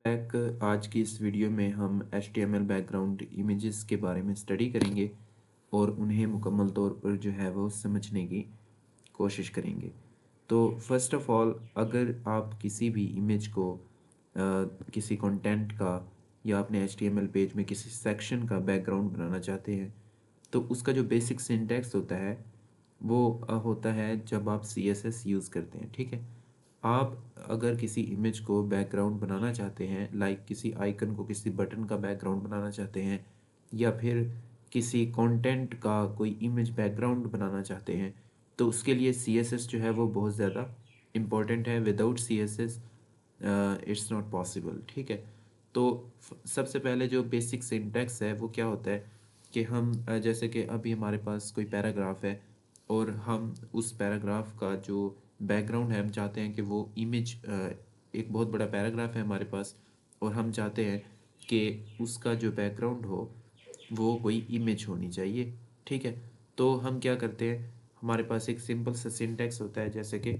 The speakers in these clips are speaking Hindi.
बैक आज की इस वीडियो में हम HTML बैकग्राउंड इमेजेस के बारे में स्टडी करेंगे और उन्हें मुकम्मल तौर पर जो है वो समझने की कोशिश करेंगे। तो फर्स्ट ऑफ ऑल, अगर आप किसी भी इमेज को किसी कंटेंट का या अपने HTML पेज में किसी सेक्शन का बैकग्राउंड बनाना चाहते हैं, तो उसका जो बेसिक सिंटैक्स होता है वो होता है जब आप CSS यूज़ करते हैं। ठीक है, आप अगर किसी इमेज को बैकग्राउंड बनाना चाहते हैं, लाइक किसी आइकन को, किसी बटन का बैकग्राउंड बनाना चाहते हैं, या फिर किसी कंटेंट का कोई इमेज बैकग्राउंड बनाना चाहते हैं, तो उसके लिए CSS जो है वो बहुत ज़्यादा इम्पोर्टेंट है। Without CSS it's not possible. ठीक है, तो सबसे पहले जो बेसिक सिंटैक्स है वो क्या होता है कि हम जैसे कि अभी हमारे पास कोई पैराग्राफ है और हम उस पैराग्राफ का जो बैकग्राउंड है, हम चाहते हैं कि वो इमेज, एक बहुत बड़ा पैराग्राफ है हमारे पास और हम चाहते हैं कि उसका जो बैकग्राउंड हो वो कोई इमेज होनी चाहिए। ठीक है, तो हम क्या करते हैं, हमारे पास एक सिंपल सा सिंटैक्स होता है, जैसे कि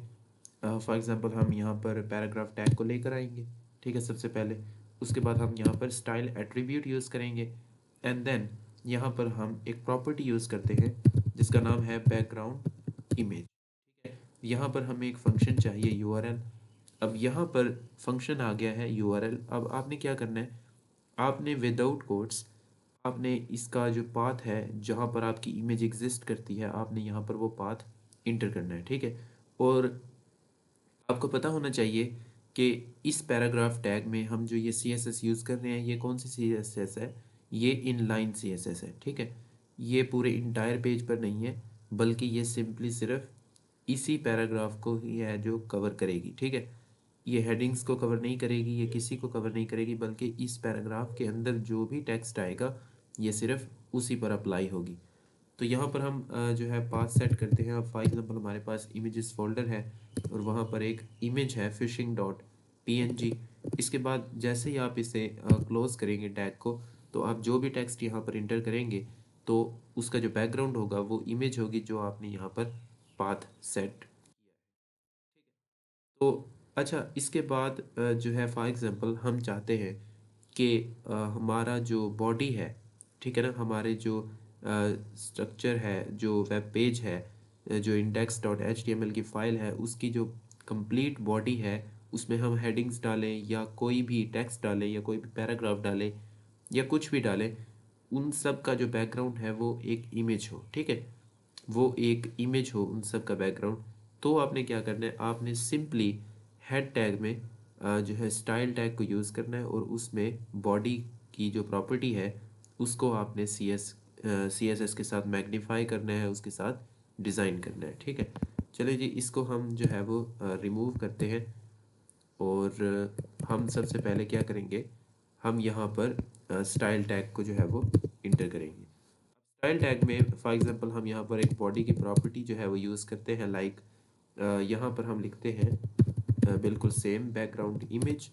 फॉर एग्जांपल हम यहाँ पर पैराग्राफ टैग को लेकर आएंगे। ठीक है, सबसे पहले उसके बाद हम यहाँ पर स्टाइल एट्रीब्यूट यूज़ करेंगे एंड देन यहाँ पर हम एक प्रॉपर्टी यूज़ करते हैं जिसका नाम है बैकग्राउंड इमेज। यहाँ पर हमें एक फंक्शन चाहिए URL। अब यहाँ पर फंक्शन आ गया है URL। अब आपने क्या करना है, आपने विदाउट कोट्स आपने इसका जो पाथ है जहाँ पर आपकी इमेज एग्जिस्ट करती है, आपने यहाँ पर वो पाथ इंटर करना है। ठीक है, और आपको पता होना चाहिए कि इस पैराग्राफ टैग में हम जो ये CSS यूज़ कर रहे हैं, ये कौन सी CSS है, ये इनलाइन CSS है। ठीक है, ये पूरे इंटायर पेज पर नहीं है, बल्कि ये सिंपली सिर्फ इसी पैराग्राफ को ही है जो कवर करेगी। ठीक है, ये हेडिंग्स को कवर नहीं करेगी, ये किसी को कवर नहीं करेगी, बल्कि इस पैराग्राफ के अंदर जो भी टेक्स्ट आएगा ये सिर्फ उसी पर अप्लाई होगी। तो यहाँ पर हम जो है पाथ सेट करते हैं। अब फॉर एग्जांपल हमारे पास इमेजेस फोल्डर है और वहाँ पर एक इमेज है phishing.png। इसके बाद जैसे ही आप इसे क्लोज करेंगे टैग को, तो आप जो भी टेक्स्ट यहाँ पर इंटर करेंगे तो उसका जो बैकग्राउंड होगा वो इमेज होगी जो आपने यहाँ पर पाथ सेट। तो अच्छा, इसके बाद जो है फॉर एग्जांपल हम चाहते हैं कि हमारा जो बॉडी है, ठीक है ना, हमारे जो स्ट्रक्चर है, जो वेब पेज है, जो index.html की फ़ाइल है, उसकी जो कंप्लीट बॉडी है उसमें हम हेडिंग्स डालें या कोई भी टेक्स्ट डालें या कोई भी पैराग्राफ डालें या कुछ भी डालें, उन सब का जो बैकग्राउंड है वो एक इमेज हो। ठीक है, वो एक इमेज हो उन सब का बैकग्राउंड। तो आपने क्या करना है, आपने सिंपली हेड टैग में जो है स्टाइल टैग को यूज़ करना है और उसमें बॉडी की जो प्रॉपर्टी है उसको आपने CSS के साथ मैग्नीफाई करना है, उसके साथ डिज़ाइन करना है। ठीक है, चलिए जी, इसको हम जो है वो रिमूव करते हैं और हम सबसे पहले क्या करेंगे, हम यहाँ पर स्टाइल टैग को जो है वो इंटर करेंगे। स्टाइल टैग में फॉर एग्जांपल हम यहाँ पर एक बॉडी की प्रॉपर्टी जो है वो यूज़ करते हैं, लाइक यहाँ पर हम लिखते हैं बिल्कुल सेम बैकग्राउंड इमेज।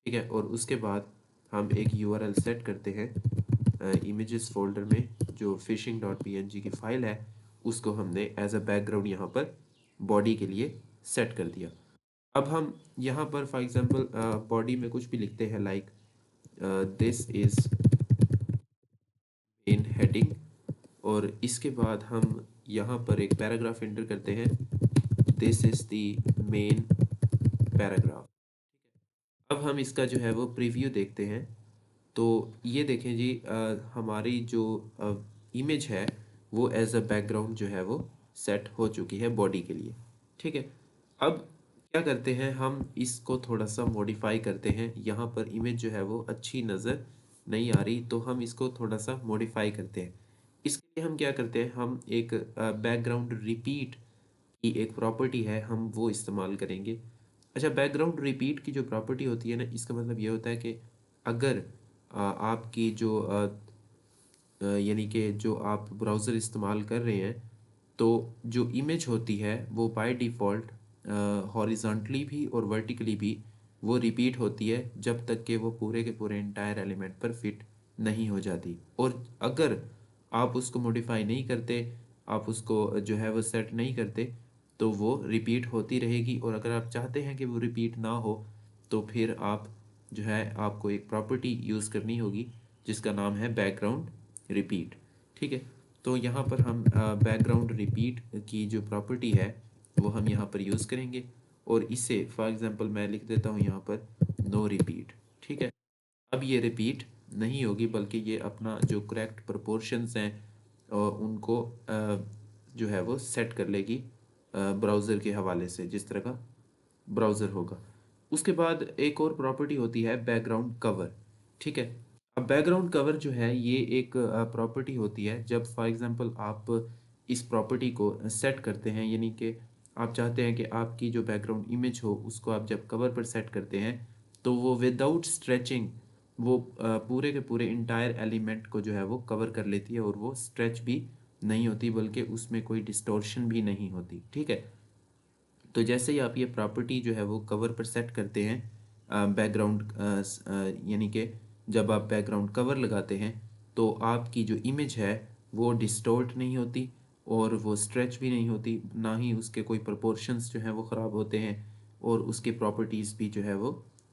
ठीक है, और उसके बाद हम एक URL सेट करते हैं इमेजेस फोल्डर में, जो phishing.png की फ़ाइल है उसको हमने एज अ बैकग्राउंड यहाँ पर बॉडी के लिए सेट कर दिया। अब हम यहाँ पर फॉर एग्जांपल बॉडी में कुछ भी लिखते हैं, like this is in heading, और इसके बाद हम यहाँ पर एक पैराग्राफ एंटर करते हैं, this is the main paragraph. अब हम इसका जो है वो प्रीव्यू देखते हैं। तो ये देखें जी, हमारी जो इमेज है वो एज अ बैकग्राउंड जो है वो सेट हो चुकी है बॉडी के लिए। ठीक है, अब क्या करते हैं, हम इसको थोड़ा सा मॉडिफाई करते हैं। यहाँ पर इमेज जो है वो अच्छी नज़र नहीं आ रही, तो हम इसको थोड़ा सा मॉडिफाई करते हैं। इसके लिए हम क्या करते हैं, हम एक बैकग्राउंड रिपीट की एक प्रॉपर्टी है, हम वो इस्तेमाल करेंगे। अच्छा, बैकग्राउंड रिपीट की जो प्रॉपर्टी होती है ना, इसका मतलब ये होता है कि अगर आपकी जो यानी कि जो आप ब्राउज़र इस्तेमाल कर रहे हैं, तो जो इमेज होती है वो बाय डिफ़ॉल्ट हॉरिज़ॉन्टली भी और वर्टिकली भी वो रिपीट होती है जब तक कि वो पूरे के पूरे एंटायर एलिमेंट पर फिट नहीं हो जाती। और अगर आप उसको मॉडिफाई नहीं करते, आप उसको जो है वो सेट नहीं करते, तो वो रिपीट होती रहेगी। और अगर आप चाहते हैं कि वो रिपीट ना हो, तो फिर आप जो है आपको एक प्रॉपर्टी यूज़ करनी होगी जिसका नाम है बैकग्राउंड रिपीट। ठीक है, तो यहाँ पर हम बैकग्राउंड रिपीट की जो प्रॉपर्टी है वो हम यहाँ पर यूज़ करेंगे और इसे फॉर एग्जांपल मैं लिख देता हूँ यहाँ पर नो रिपीट। ठीक है, अब ये रिपीट नहीं होगी बल्कि ये अपना जो करेक्ट प्रोपोर्शंस हैं उनको जो है वो सेट कर लेगी ब्राउज़र के हवाले से, जिस तरह का ब्राउज़र होगा। उसके बाद एक और प्रॉपर्टी होती है बैकग्राउंड कवर। ठीक है, अब बैकग्राउंड कवर जो है ये एक प्रॉपर्टी होती है जब फॉर एग्जांपल आप इस प्रॉपर्टी को सेट करते हैं, यानी कि आप चाहते हैं कि आपकी जो बैकग्राउंड इमेज हो उसको आप जब कवर पर सेट करते हैं तो वो विदाउट स्ट्रेचिंग वो पूरे के पूरे इंटायर एलिमेंट को जो है वो कवर कर लेती है और वो स्ट्रेच भी नहीं होती बल्कि उसमें कोई डिस्टॉर्शन भी नहीं होती। ठीक है, तो जैसे ही आप ये प्रॉपर्टी जो है वो कवर पर सेट करते हैं बैकग्राउंड यानी कि जब आप बैकग्राउंड कवर लगाते हैं तो आपकी जो इमेज है वो डिस्टॉर्ट नहीं होती और वो स्ट्रेच भी नहीं होती, ना ही उसके कोई प्रोपोर्शंस जो हैं वो ख़राब होते हैं और उसकी प्रॉपर्टीज़ भी जो है वो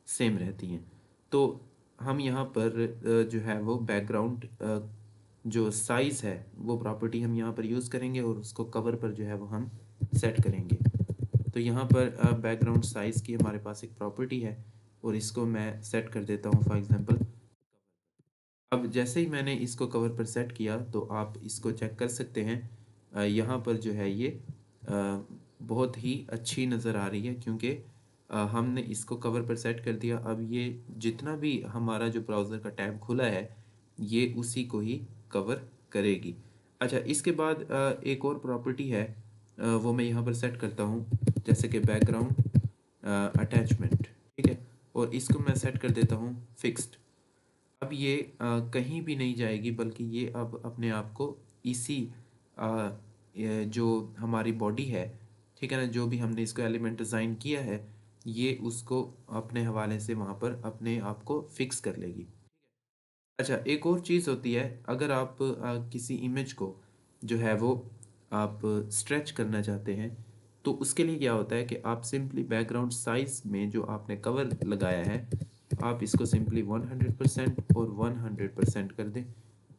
सेम रहती हैं। तो हम यहाँ पर जो है वो बैकग्राउंड जो साइज़ है वो प्रॉपर्टी हम यहाँ पर यूज़ करेंगे और उसको कवर पर जो है वो हम सेट करेंगे। तो यहाँ पर बैकग्राउंड साइज़ की हमारे पास एक प्रॉपर्टी है और इसको मैं सेट कर देता हूँ फॉर एग्जांपल। अब जैसे ही मैंने इसको कवर पर सेट किया तो आप इसको चेक कर सकते हैं, यहाँ पर जो है ये बहुत ही अच्छी नज़र आ रही है क्योंकि हमने इसको कवर पर सेट कर दिया। अब ये जितना भी हमारा जो ब्राउज़र का टैब खुला है ये उसी को ही कवर करेगी। अच्छा, इसके बाद एक और प्रॉपर्टी है वो मैं यहाँ पर सेट करता हूँ जैसे कि बैकग्राउंड अटैचमेंट। ठीक है, और इसको मैं सेट कर देता हूँ फिक्स्ड। अब ये कहीं भी नहीं जाएगी बल्कि ये अब अपने आप को इसी ये जो हमारी बॉडी है, ठीक है ना, जो भी हमने इसको एलिमेंट डिज़ाइन किया है ये उसको अपने हवाले से वहाँ पर अपने आप को फिक्स कर लेगी। अच्छा, एक और चीज़ होती है, अगर आप किसी इमेज को जो है वो आप स्ट्रेच करना चाहते हैं तो उसके लिए क्या होता है कि आप सिंपली बैकग्राउंड साइज में जो आपने कवर लगाया है आप इसको सिंपली 100% और 100% कर दें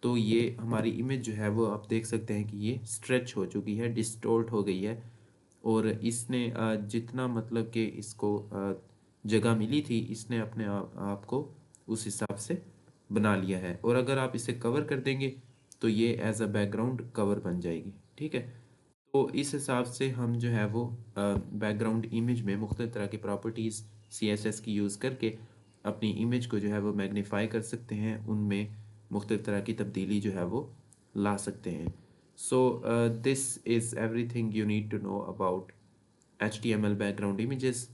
तो ये हमारी इमेज जो है वो आप देख सकते हैं कि ये स्ट्रेच हो चुकी है, डिस्टॉर्ट हो गई है और इसने जितना मतलब कि इसको जगह मिली थी इसने अपने आप को उस हिसाब से बना लिया है। और अगर आप इसे कवर कर देंगे तो ये एज अ बैकग्राउंड कवर बन जाएगी। ठीक है, तो इस हिसाब से हम जो है वो बैकग्राउंड इमेज में मुख्तलिफ तरह की प्रॉपर्टीज़ CSS की यूज़ करके अपनी इमेज को जो है वो मैग्नीफाई कर सकते हैं, उनमें मुख्तलिफ तरह की तब्दीली जो है वो ला सकते हैं। So this is everything you need to know about HTML background images.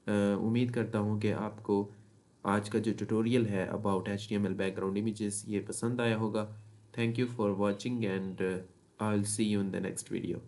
उम्मीद करता हूँ कि आपको आज का जो ट्यूटोरियल है अबाउट HTML बैकग्राउंड इमेजेस ये पसंद आया होगा। Thank you for watching and I will see you in the next video.